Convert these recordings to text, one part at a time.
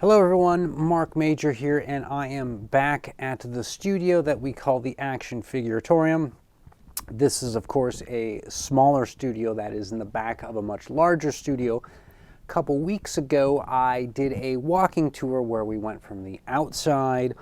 Hello everyone, Mark Major here, and I am back at the studio that we call the Action Figuratorium. This is of course a smaller studio that is in the back of a much larger studio. A couple weeks ago I did a walking tour where we went from the outside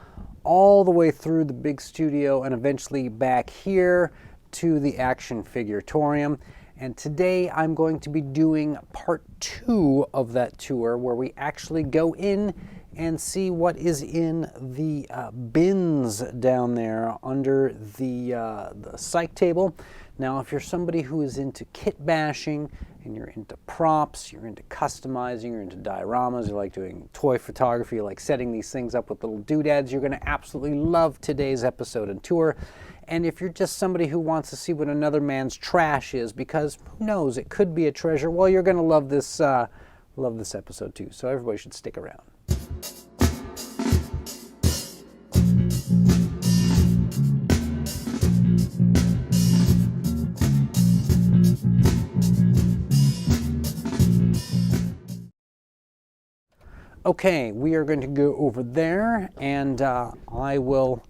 all the way through the big studio and eventually back here to the Action Figuratorium. And today I'm going to be doing part 2 of that tour where we actually go in and see what is in the bins down there under the psych table. Now, if you're somebody who is into kit bashing and you're into props, you're into customizing, you're into dioramas, you like doing toy photography, you like setting these things up with little doodads, you're going to absolutely love today's episode and tour. And if you're just somebody who wants to see what another man's trash is, because who knows, it could be a treasure, well, you're going to love this episode too. So everybody should stick around. Okay, we are going to go over there, and I will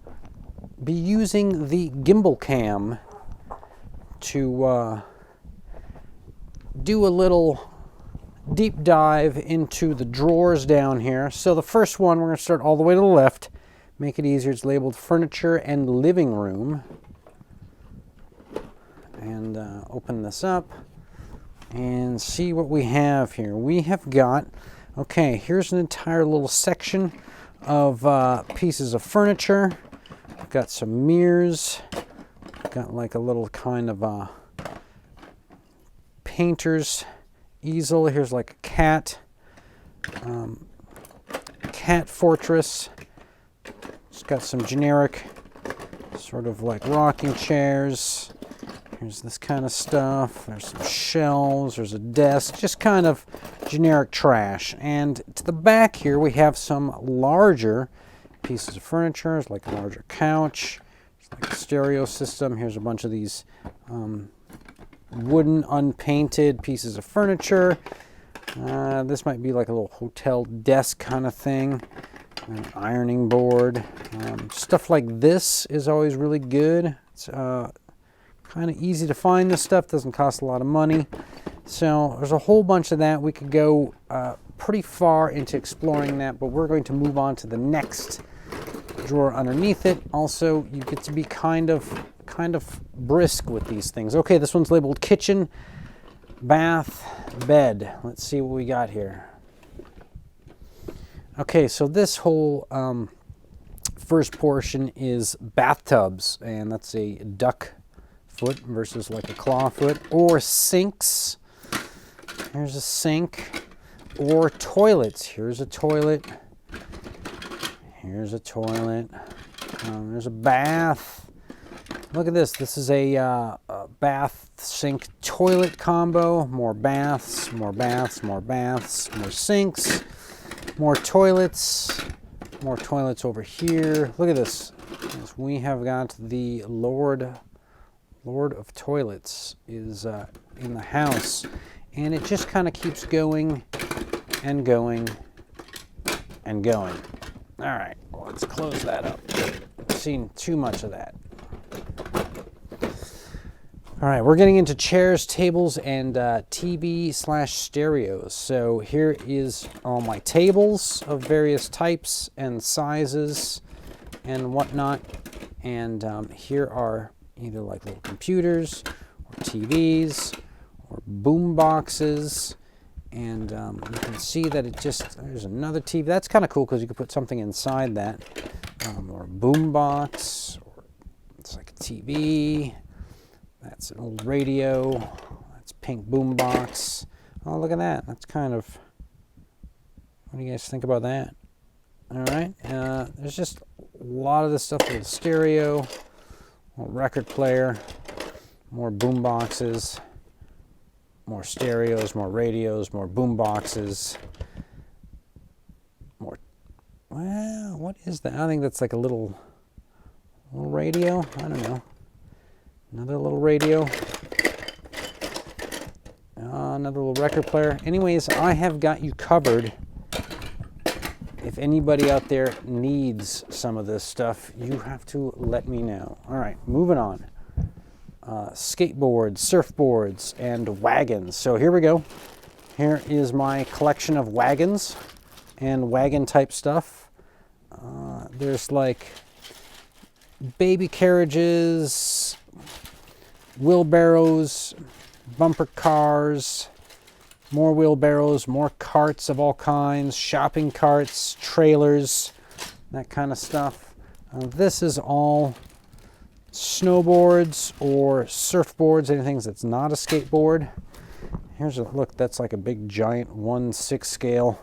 be using the gimbal cam to do a little deep dive into the drawers down here. So the first one, we're going to start all the way to the left, make it easier. It's labeled furniture and living room. And open this up and see what we have here. We have got, okay, here's an entire little section of pieces of furniture. Got some mirrors, got like a little kind of painter's easel. Here's like a cat fortress. It's got some generic sort of like rocking chairs. Here's this kind of stuff. There's some shelves, there's a desk, just kind of generic trash. And to the back here we have some larger pieces of furniture. It's like a larger couch. It's like a stereo system. Here's a bunch of these wooden unpainted pieces of furniture. This might be like a little hotel desk kind of thing. An ironing board. Stuff like this is always really good. It's kind of easy to find. This stuff doesn't cost a lot of money. So there's a whole bunch of that. We could go pretty far into exploring that, but we're going to move on to the next drawer underneath it. Also, you get to be kind of brisk with these things. Okay, this one's labeled kitchen, bath, bed. Let's see what we got here. Okay, so this whole first portion is bathtubs, and that's a duck foot versus like a claw foot, or sinks. Here's a sink. Or toilets. Here's a toilet. Here's a toilet. There's a bath. Look at this. This is a bath, sink, toilet combo. More baths, more baths, more baths, more sinks, more toilets over here. Look at this. Yes, we have got the Lord of Toilets is in the house. And it just kind of keeps going and going and going. All right, let's close that up. I've seen too much of that. All right, we're getting into chairs, tables, and TV/stereos. So here is all my tables of various types and sizes and whatnot. And here are either like little computers or TVs or boom boxes. And you can see that there's another TV. That's kind of cool because you can put something inside that. Or a boom box, or it's like a TV. That's an old radio. That's pink boom box. Oh, look at that. That's kind of, what do you guys think about that? All right. There's just a lot of this stuff with stereo, more record player, more boom boxes. More stereos, more radios, more boom boxes, more, well, what is that? I think that's like a little radio. I don't know. Another little radio. Another little record player. Anyways, I have got you covered if anybody out there needs some of this stuff, you have to let me know. All right, moving on. Skateboards, surfboards, and wagons. So here we go. Here is my collection of wagons and wagon type stuff. There's like baby carriages, wheelbarrows, bumper cars, more wheelbarrows, more carts of all kinds, shopping carts, trailers, that kind of stuff. This is all snowboards or surfboards, anything that's not a skateboard. Here's a look, that's like a big giant 1/6 scale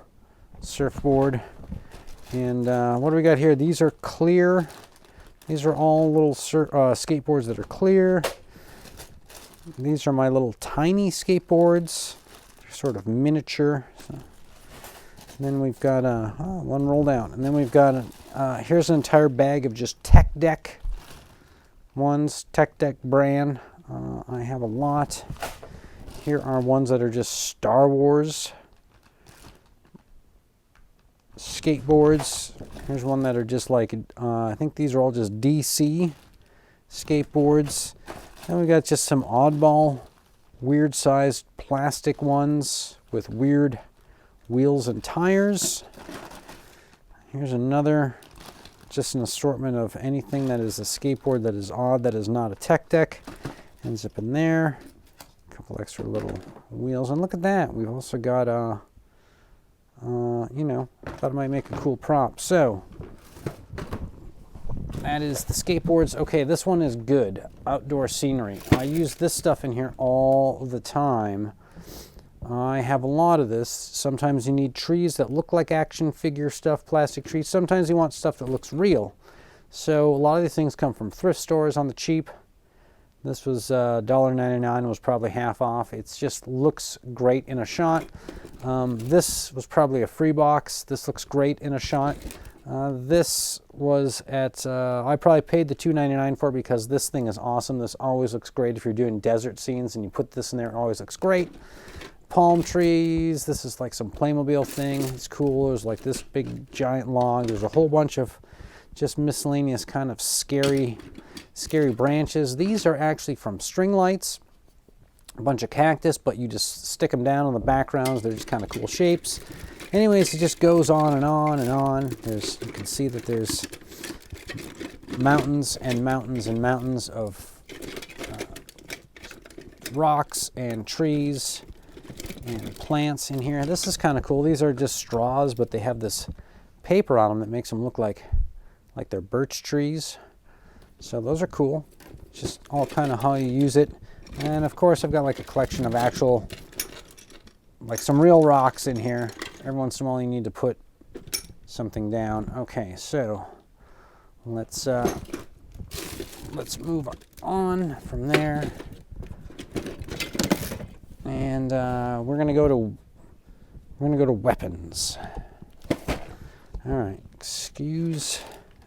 surfboard. And what do we got here? These are clear. These are all little skateboards that are clear. These are my little tiny skateboards. They're sort of miniature. So. And then we've got one rolled out. And then we've got, here's an entire bag of just Tech Deck ones, Tech Deck brand. I have a lot. Here are ones that are just Star Wars skateboards. Here's one that are just like, I think these are all just DC skateboards. Then we got just some oddball, weird sized plastic ones with weird wheels and tires. Here's another, just an assortment of anything that is a skateboard that is odd, that is not a Tech Deck. Ends up in there. A couple extra little wheels. And look at that. We've also got, you know, thought it might make a cool prop. So, that is the skateboards. Okay, this one is good. Outdoor scenery. I use this stuff in here all the time. I have a lot of this. Sometimes you need trees that look like action figure stuff, plastic trees. Sometimes you want stuff that looks real. So a lot of these things come from thrift stores on the cheap. This was $1.99, was probably half off. It just looks great in a shot. This was probably a free box. This looks great in a shot. This was at, I probably paid the $2.99 for it because this thing is awesome. This always looks great if you're doing desert scenes and you put this in there, it always looks great. Palm trees, this is like some Playmobil thing. It's cool. There's like this big giant log. There's a whole bunch of just miscellaneous kind of scary branches. These are actually from string lights. A bunch of cactus, but you just stick them down on the backgrounds. They're just kind of cool shapes. Anyways, it just goes on and on and on. You can see that there's mountains and mountains and mountains of rocks and trees and plants in here. This is kind of cool. These are just straws, but they have this paper on them that makes them look like they're birch trees. So those are cool. Just all kind of how you use it. And of course, I've got like a collection of actual, like some real rocks in here. Every once in a while you need to put something down. Okay, so let's move on from there. And we're gonna go to weapons. All right,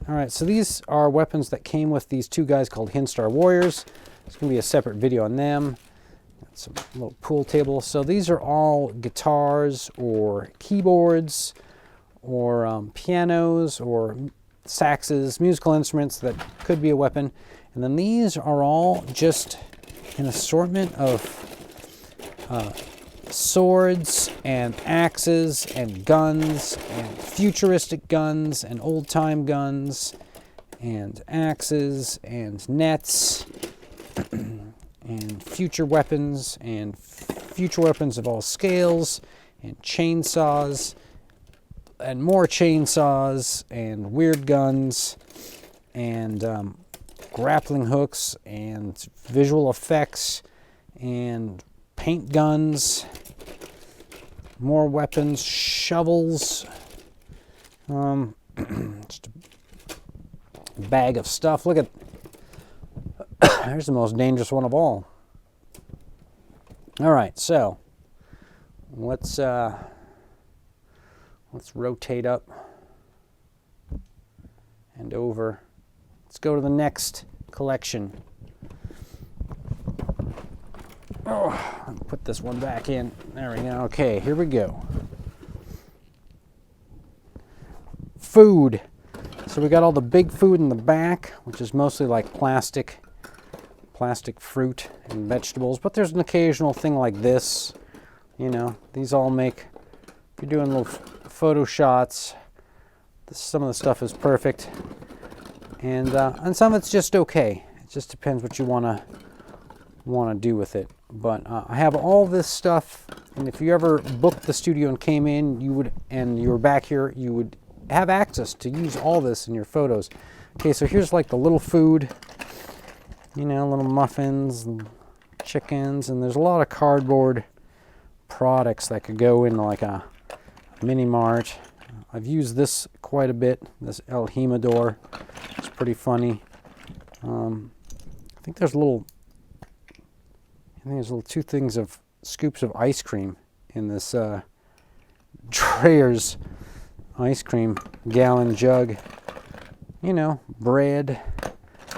all right, so these are weapons that came with these two guys called Hinstar Warriors. There's gonna be a separate video on them. Got some little pool tables. So these are all guitars or keyboards or pianos or saxes, musical instruments that could be a weapon. And then these are all just an assortment of swords and axes and guns and futuristic guns and old-time guns and axes and nets and future weapons of all scales and chainsaws and more chainsaws and weird guns and grappling hooks and visual effects and paint guns, more weapons, shovels, just a bag of stuff. Look at, there's the most dangerous one of all. All right, so let's rotate up and over. Let's go to the next collection. Oh, I'll put this one back in. There we go. Okay, here we go. food. So we got all the big food in the back, which is mostly like plastic fruit and vegetables, but there's an occasional thing like this. You know, these all make, if you're doing little photo shots, some of the stuff is perfect, and some of it's just okay. It just depends what you want to do with it. But I have all this stuff, and if you ever booked the studio and came in, you were back here, you would have access to use all this in your photos. Okay, so here's like the little food, you know, little muffins and chickens, and there's a lot of cardboard products that could go in like a mini mart. I've used this quite a bit, this El Jimador. It's pretty funny. I think there's two things of scoops of ice cream in this Dreyer's ice cream gallon jug. You know, bread,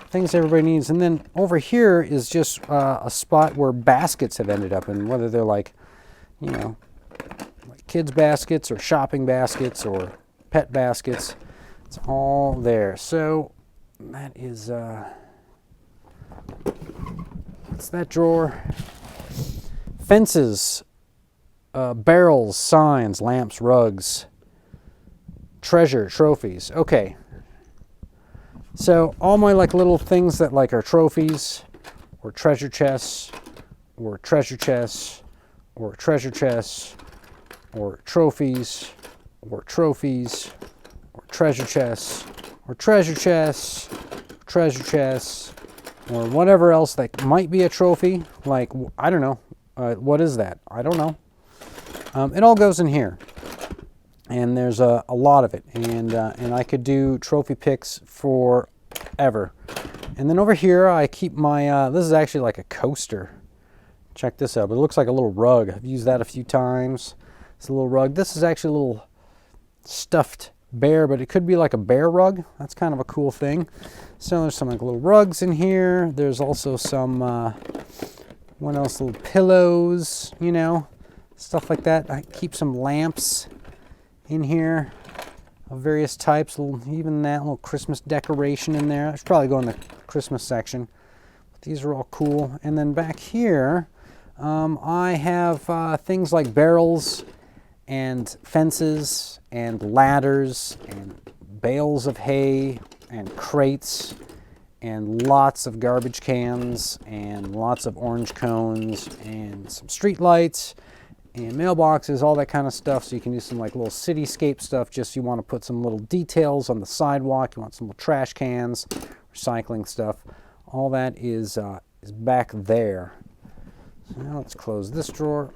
things everybody needs. And then over here is just a spot where baskets have ended up in, whether they're like, you know, like kids baskets or shopping baskets or pet baskets. It's all there. So that is, what's that drawer? Fences, barrels, signs, lamps, rugs, treasure, trophies. Okay. So all my like little things that like are trophies or treasure chests or treasure chests or treasure chests or trophies or trophies or treasure chests or treasure chests, treasure chests, or whatever else that might be a trophy. Like, I don't know. What is that? I don't know. It all goes in here. And there's a lot of it. And I could do trophy picks forever. And then over here I keep my, this is actually like a coaster. Check this out. But it looks like a little rug. I've used that a few times. It's a little rug. This is actually a little stuffed bear, but it could be like a bear rug. That's kind of a cool thing. So there's some like little rugs in here. There's also some, what else? Little pillows, you know, stuff like that. I keep some lamps in here of various types. Even that little Christmas decoration in there. I should probably go in the Christmas section. But these are all cool. And then back here, I have things like barrels and fences and ladders and bales of hay and crates and lots of garbage cans and lots of orange cones and some street lights and mailboxes, all that kind of stuff. So you can do some like little cityscape stuff. Just you want to put some little details on the sidewalk. You want some little trash cans, recycling stuff. All that is back there. So now let's close this drawer.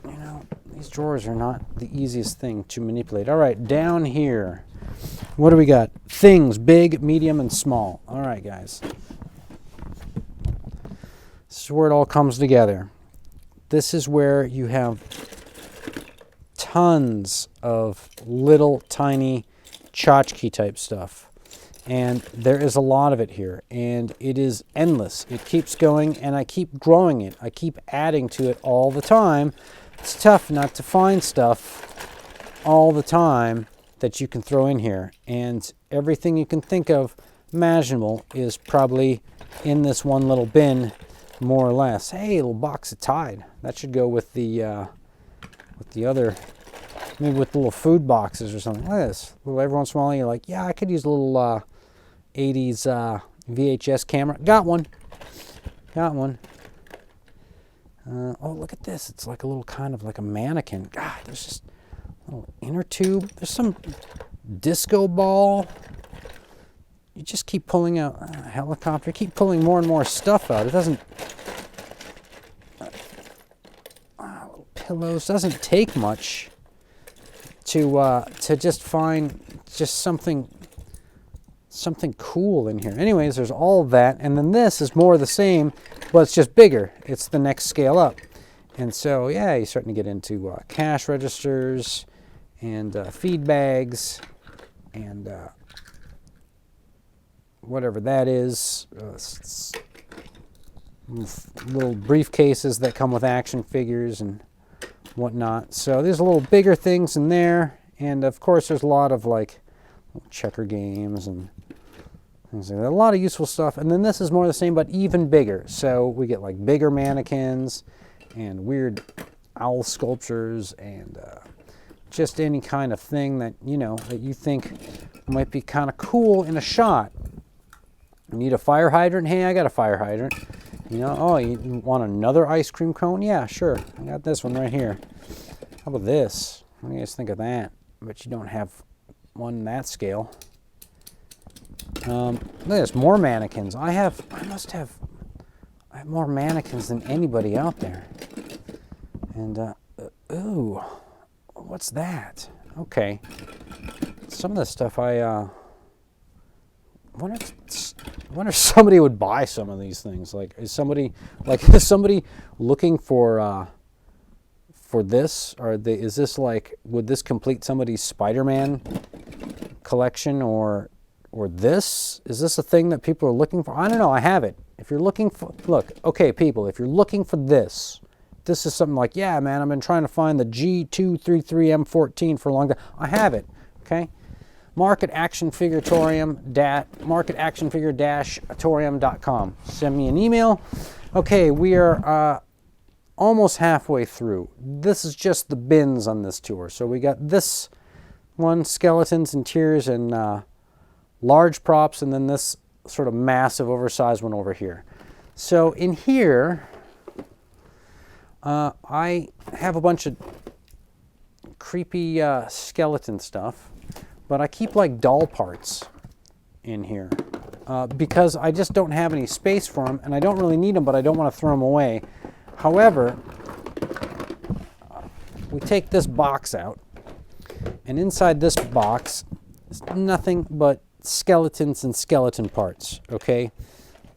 You know, these drawers are not the easiest thing to manipulate. All right, down here. What do we got? Things, big, medium, and small. All right, guys. This is where it all comes together. This is where you have tons of little tiny tchotchke type stuff. And there is a lot of it here. And it is endless. It keeps going, and I keep growing it. I keep adding to it all the time. It's tough not to find stuff all the time that you can throw in here. And everything you can think of imaginable is probably in this one little bin, more or less. Hey, a little box of Tide. That should go with the other, maybe with the little food boxes or something. Look at this. Well, every once in a while you're like, yeah, I could use a little 80s VHS camera. Got one. Got one. Oh, look at this. It's like a little kind of like a mannequin. God, there's just a little inner tube. There's some disco ball. You just keep pulling out a helicopter. You keep pulling more and more stuff out. It doesn't... little pillows. Doesn't take much to just find just something cool in here. Anyways, there's all that. And then this is more of the same, but it's just bigger. It's the next scale up. And so, yeah, you're starting to get into cash registers and feed bags and whatever that is. Little briefcases that come with action figures and whatnot. So there's a little bigger things in there. And of course, there's a lot of like checker games and things like that. A lot of useful stuff. And then this is more the same, but even bigger. So we get like bigger mannequins and weird owl sculptures and just any kind of thing that, you know, that you think might be kind of cool in a shot. You need a fire hydrant? Hey, I got a fire hydrant. You know, oh, you want another ice cream cone? Yeah, sure. I got this one right here. How about this? What do you guys think of that? But you don't have one that scale. Look at this, more mannequins. I have more mannequins than anybody out there. And, ooh, what's that? Okay. Some of the stuff I wonder if somebody would buy some of these things. Like, is somebody looking for this? Or is this like, would this complete somebody's Spider-Man collection or this? Is this a thing that people are looking for? I don't know. I have it. If you're looking for, look, okay, people, if you're looking for this is something like, yeah, man, I've been trying to find the G233M14 for a long time. I have it. Okay. Mark at actionfigure-atorium.com. Send me an email. Okay, we are almost halfway through. This is just the bins on this tour. So we got this one, skeletons, interiors, and large props, and then this sort of massive, oversized one over here. So in here, I have a bunch of creepy skeleton stuff. But I keep like doll parts in here because I just don't have any space for them, and I don't really need them, but I don't want to throw them away. However, we take this box out, and inside this box is nothing but skeletons and skeleton parts, okay?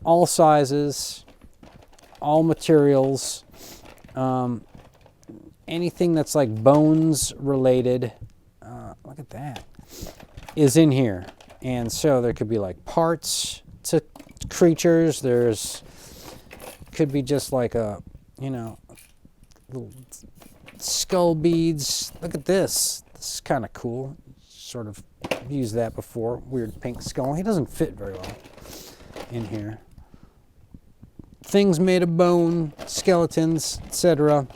All sizes, all materials, anything that's like bones related. Look at that. Is in here. And so there could be like parts to creatures. Could be just like a, you know, little skull beads. Look at this. This is kind of cool. Sort of used that before. Weird pink skull. He doesn't fit very well in here. Things made of bone, skeletons, etc.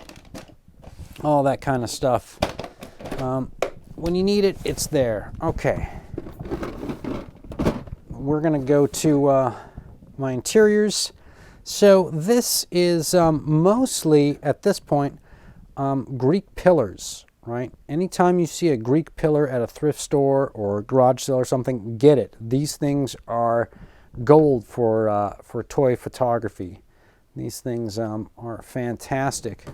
All that kind of stuff. When you need it, it's there. Okay. We're going to go to my interiors. So this is mostly, at this point, Greek pillars, right? Anytime you see a Greek pillar at a thrift store or a garage sale or something, get it. These things are gold for toy photography. These things are fantastic.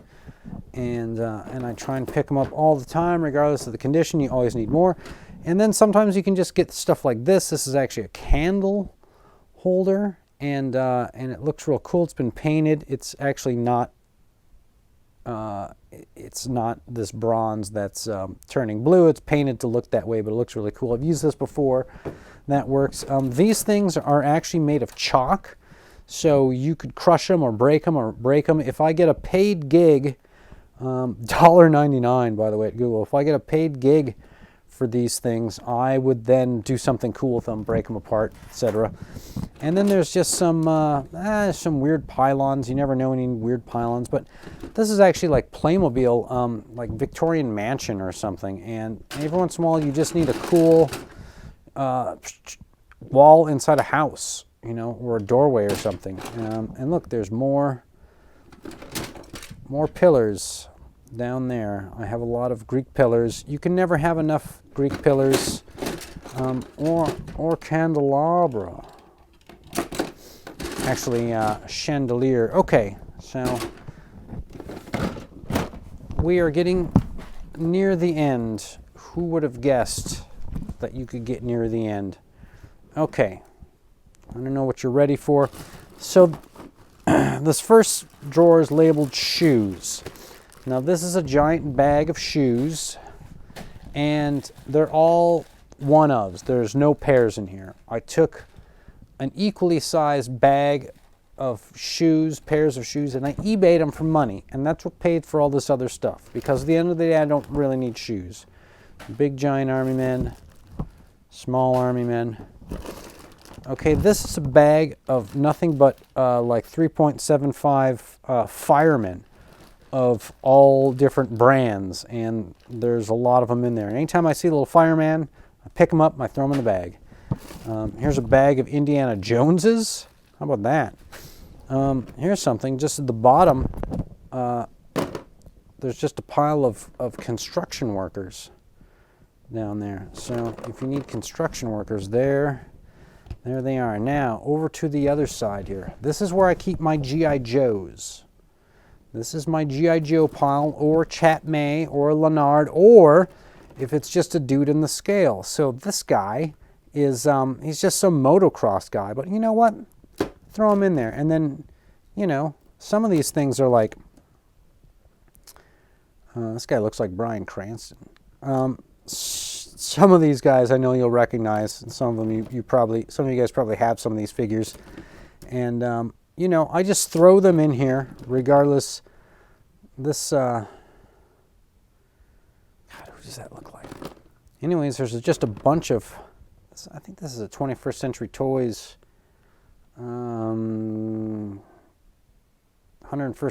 And I try and pick them up all the time, regardless of the condition. You always need more. And then sometimes you can just get stuff like this. This is actually a candle holder, and it looks real cool. It's been painted. It's actually not. It's not this bronze that's turning blue. It's painted to look that way, but it looks really cool. I've used this before. That works. These things are actually made of chalk, so you could crush them or break them If I get a paid gig. $1.99, by the way, at Google. If I get a paid gig for these things, I would then do something cool with them, break them apart, etc. And then there's just some weird pylons. You never know any weird pylons, but this is actually like Playmobil, like Victorian Mansion or something. And every once in a while, you just need a cool wall inside a house, you know, or a doorway or something. And look, there's more pillars down there. I have a lot of Greek pillars. You can never have enough Greek pillars or candelabra. Actually, chandelier. Okay, so we are getting near the end. Who would have guessed that you could get near the end? Okay, I don't know what you're ready for. So this first drawer is labeled shoes. Now this is a giant bag of shoes, and they're all one-ofs. There's no pairs in here. I took an equally sized bag of shoes, pairs of shoes, and I eBayed them for money, and that's what paid for all this other stuff, because at the end of the day I don't really need shoes. big giant army men, small army men. Okay, this is a bag of nothing but like 3.75 firemen of all different brands, and there's a lot of them in there. Anytime I see a little fireman, I pick them up and I throw them in the bag. Here's a bag of Indiana Joneses. How about that? Here's something, just at the bottom, there's just a pile of construction workers down there. So if you need construction workers, there they are. Now, over to the other side here. This is where I keep my G.I. Joes. This is my G.I. Joe pile, or Chat May, or Leonard, or if it's just a dude in the scale. So this guy is, he's just some motocross guy, but you know what? Throw him in there. And then, you know, some of these things are like, this guy looks like Bryan Cranston. Some of these guys I know you'll recognize, and some of them some of you guys probably have some of these figures. And, you know, I just throw them in here regardless. This, God, who does that look like? Anyways, there's just a bunch of, I think this is a 21st Century Toys 101st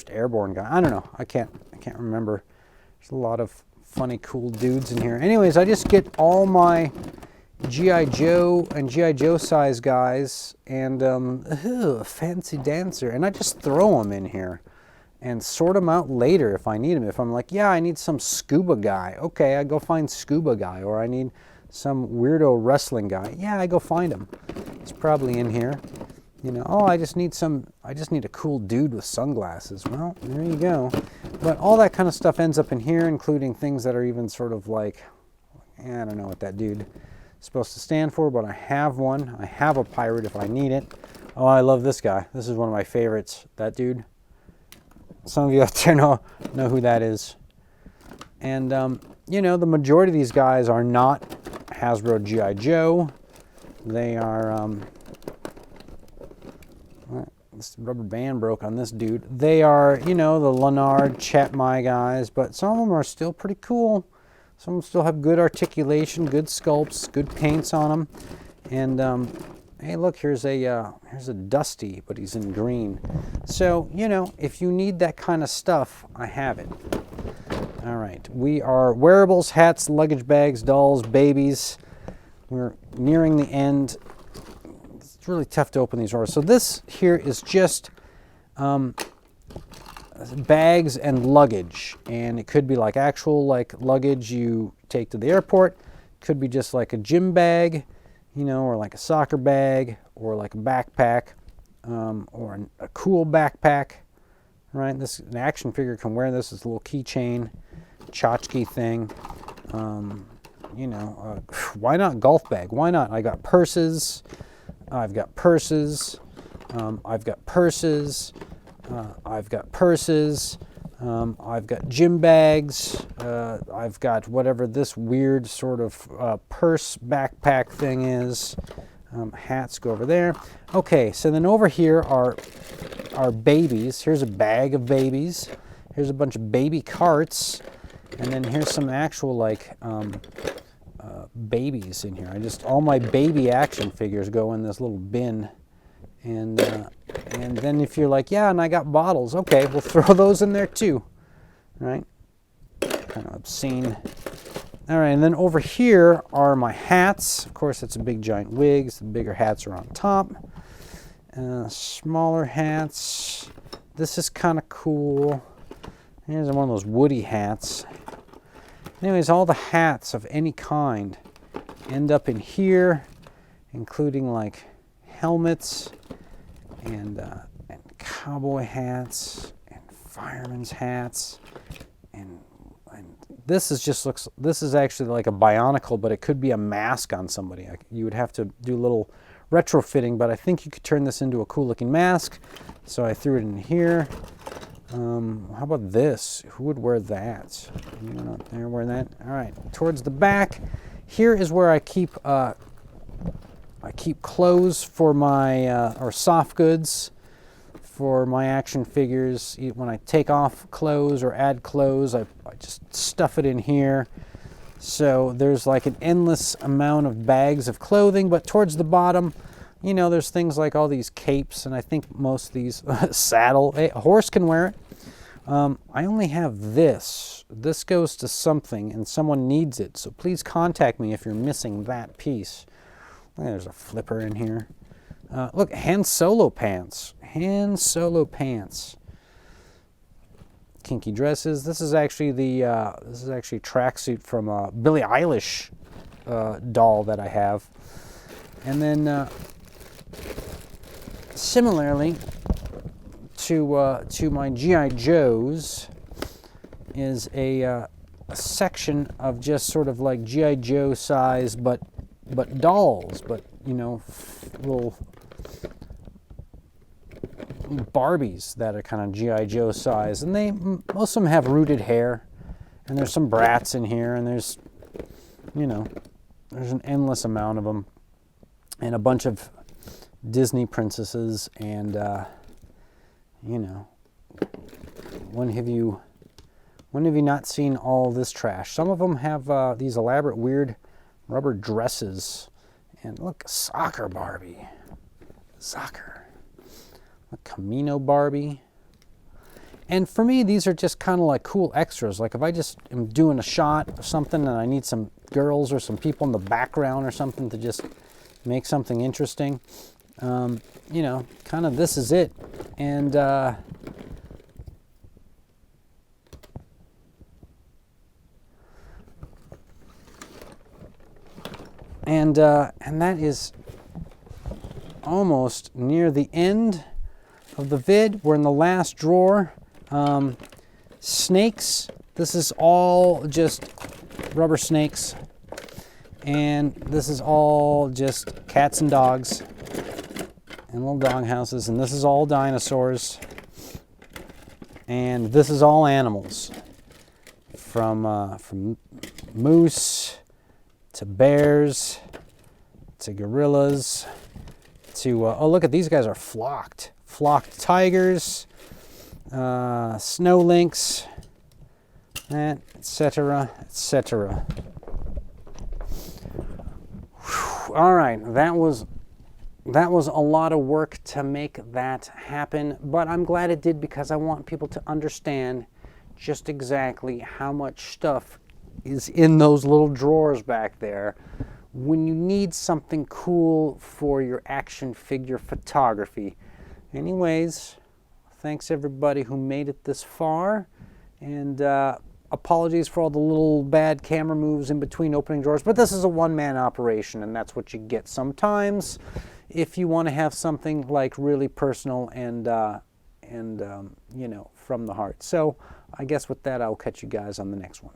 Airborne guy. I don't know. I can't remember. There's a lot of funny, cool dudes in here. Anyways, I just get all my G.I. Joe and G.I. Joe size guys and fancy dancer, and I just throw them in here and sort them out later if I need them. If I'm like, yeah, I need some scuba guy. Okay, I go find scuba guy. Or I need some weirdo wrestling guy. Yeah, I go find him. It's probably in here. You know, oh, I just need a cool dude with sunglasses. Well, there you go. But all that kind of stuff ends up in here, including things that are even sort of like, I don't know what that dude is supposed to stand for, but I have one. I have a pirate if I need it. Oh, I love this guy. This is one of my favorites. That dude. Some of you out there know who that is. And, you know, the majority of these guys are not Hasbro G.I. Joe. They are, this rubber band broke on this dude. They are, you know, the Leonard, Chatmai guys, but some of them are still pretty cool. Some of them still have good articulation, good sculpts, good paints on them. And, hey, look, here's a Dusty, but he's in green. So, you know, if you need that kind of stuff, I have it. All right, we are wearables, hats, luggage bags, dolls, babies. We're nearing the end. It's really tough to open these orders. So this here is just bags and luggage, and it could be like actual like luggage you take to the airport. Could be just like a gym bag, you know, or like a soccer bag, or like a backpack, or a cool backpack, right? An action figure can wear this as a little keychain, tchotchke thing. You know, why not golf bag? Why not? I got purses. I've got purses. I've got purses. I've got purses. I've got gym bags. I've got whatever this weird sort of purse backpack thing is. Hats go over there. Okay, so then over here are babies. Here's a bag of babies. Here's a bunch of baby carts. And then here's some actual like babies in here. All my baby action figures go in this little bin. And then if you're like, yeah, and I got bottles, okay, we'll throw those in there too, right? Kind of obscene. All right, and then over here are my hats. Of course, it's a big giant wigs. The bigger hats are on top. Smaller hats. This is kind of cool. Here's one of those Woody hats. Anyways, all the hats of any kind end up in here, including like helmets and cowboy hats and fireman's hats, and this is actually like a Bionicle, but it could be a mask on somebody. You would have to do a little retrofitting, but I think you could turn this into a cool looking mask. So I threw it in here. How about this? Who would wear that? Anyone out there wear that? All right. Towards the back, here is where I keep clothes for my or soft goods for my action figures. When I take off clothes or add clothes, I just stuff it in here. So there's like an endless amount of bags of clothing, but towards the bottom, you know, there's things like all these capes, and I think most of these saddle. A horse can wear it. I only have this. This goes to something, and someone needs it. So please contact me if you're missing that piece. There's a flipper in here. Look, Han Solo pants. Han Solo pants. Kinky dresses. This is actually the tracksuit from a Billie Eilish doll that I have. And then similarly to my G.I. Joes is a section of just sort of like G.I. Joe size, but dolls, but you know, little Barbies that are kind of G.I. Joe size, and most of them have rooted hair, and there's some Bratz in here, and there's, you know, there's an endless amount of them, and a bunch of Disney princesses, and you know, when have you not seen all this trash? Some of them have these elaborate weird rubber dresses, and look, soccer Barbie, soccer. A Camino Barbie. And for me, these are just kind of like cool extras. Like if I just am doing a shot of something and I need some girls or some people in the background or something to just make something interesting, you know, kind of this is it. And that is almost near the end of the vid. We're in the last drawer. Snakes. This is all just rubber snakes. And this is all just cats and dogs and little dog houses. And this is all dinosaurs. And this is all animals. From moose to bears to gorillas to, oh, look at these guys are flocked. Flocked tigers, snow lynx, etc., etc. All right, that was a lot of work to make that happen, but I'm glad it did because I want people to understand just exactly how much stuff is in those little drawers back there when you need something cool for your action figure photography. Anyways, thanks everybody who made it this far, and apologies for all the little bad camera moves in between opening drawers, but this is a one-man operation, and that's what you get sometimes if you want to have something like really personal and you know, from the heart. So I guess with that, I'll catch you guys on the next one.